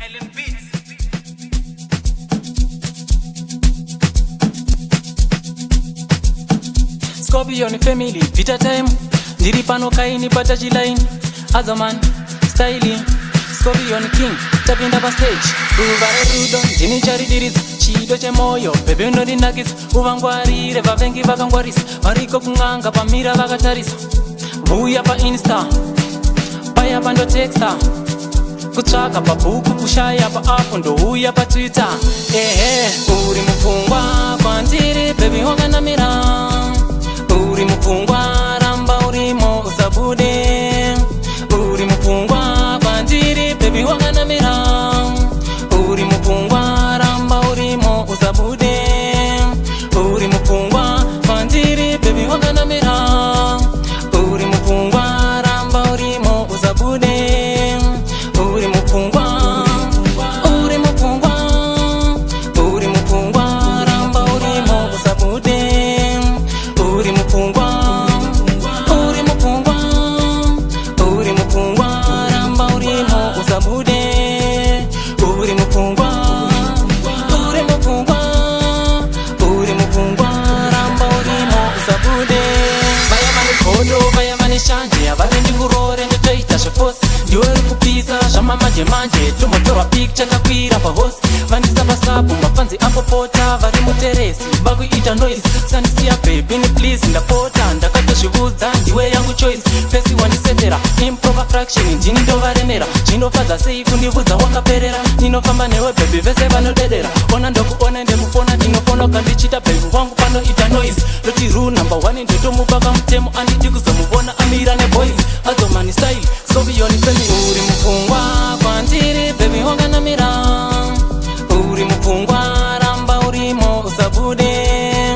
Ellen Beats. Scorpion family, Peter time. Ndiri pano kaini pata chilaini. Azaman, styling. Scorpion king, tapinda pa stage. Ruvare rudo, ndini charidiriza. Chido che moyo, bebe unondinakisa. Uvangwarire, vavengi vakangwarisa. Variko kunganga, pamira vakatarisa. Vuya pa insta, paya pando texta. Kutsvaka pabhuku, kushaya pa apo, ndouya pa twitter. Uri mupfungwa kwandiri, baby wakanamira. Uri mupfungwa, ramba urimo usabude. Uri mupfungwa kwandiri, baby wakanamira. Uri mupfungwa, ramba urimo usabude. Uri mupfungwa kwandiri, baby wakanamira. Uri mupfungwa, ramba urimo usabude. Uri mupfungwa, uri mupfungwa, uri mupfungwa, ramba urimo usabude. Uri mupfungwa, uri mupfungwa, uri mupfungwa, ramba urimo usabude. Uri mupfungwa, uri mupfungwa, uri mupfungwa, ramba urimo usabude. Vaya mani kodo, vaya mani shanje, avarendi kurore nditoita zvefosi. Ndiwe rikupisa zvamamanje manje, tomotorwa picture takwira pahosi. Vandisa pasapo mafanzi apopota, vari muteresi vakuita noise. Sandisiya baby please ndapota, ndakatozvibudza ndiwe yangu choice. Pesi wandisetera improper fraction, ndini ndovaremera. Zvinofadza sei kundibudza wakaperera. Ndinofamba newe baby vese vanodedera. Ona ndokuona ndemufona, ndinofonoka ndichita baby wangu panoita noise. Loti rule number 1 ndotomupa kamutemo, andidi kuzomuvona amira neboys. Azomani style, Scorpion family. Uri mupfungwa kwandiri, baby wakanamira. Uri mupfungwa, ramba urimo usabude.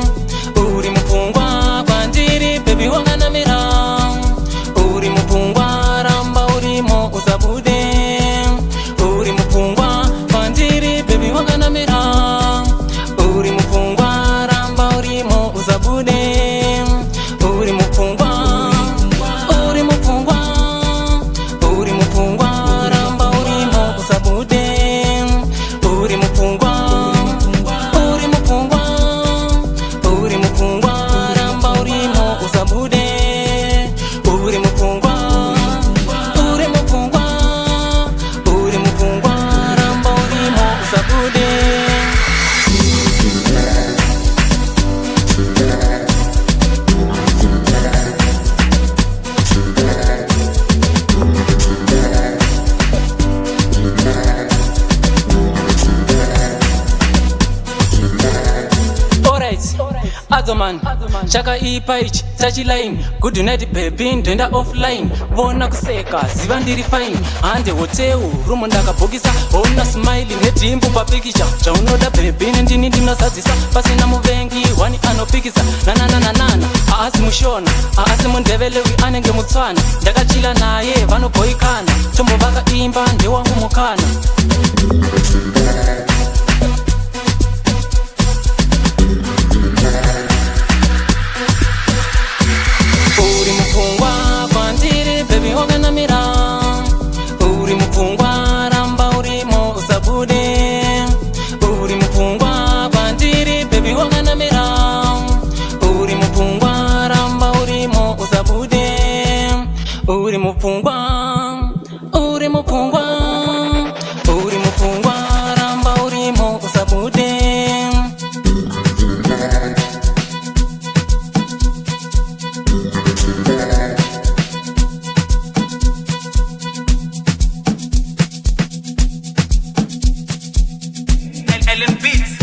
Uri mupfungwa kwandiri, baby wakanamira. Uri mupfungwa, ramba urimo usabude. Uri mupfungwa kwandiri, baby wakanamira. Uri mupfungwa, ramba urimo usabude. Uri mupfungwa, uri mupfungwa, uri mupfungwa, ramba urimo usabude. Uri mupfungwa, uri mupfungwa, uri mupfungwa, ramba urimo usabude. Uri mupfungwa, uri mupfungwa, uri mupfungwa, ramba urimo usabude. Azoman, chaka ipaichi, tachiline. Good night baby, ndenda offline. Vona kuseka, ziva ndiri fine. Hande hoteu, rumo ndakabhokisa. Ona smile, netimbu papikicha. Chaunoda baby, ndini ndinosadzisa. Pasina muvengi, wani anopikisa. Nanananana, aasi mushona. Aasi mundevelewi, anenge mutswana. Ndakachila naye, vanoboikana. Tombo vakaimba, ndewangu mukana. Uri mupfungwa kwandiri, baby wakanamira. Uri mupfungwa, ramba urimo usabude. Uri mupfungwa kwandiri, baby wakanamira. Uri mupfungwa, ramba urimo usabude. Uri mupfungwa, uri mupfungwa, uri mupfungwa, ramba urimo usabude. Ellen Beats.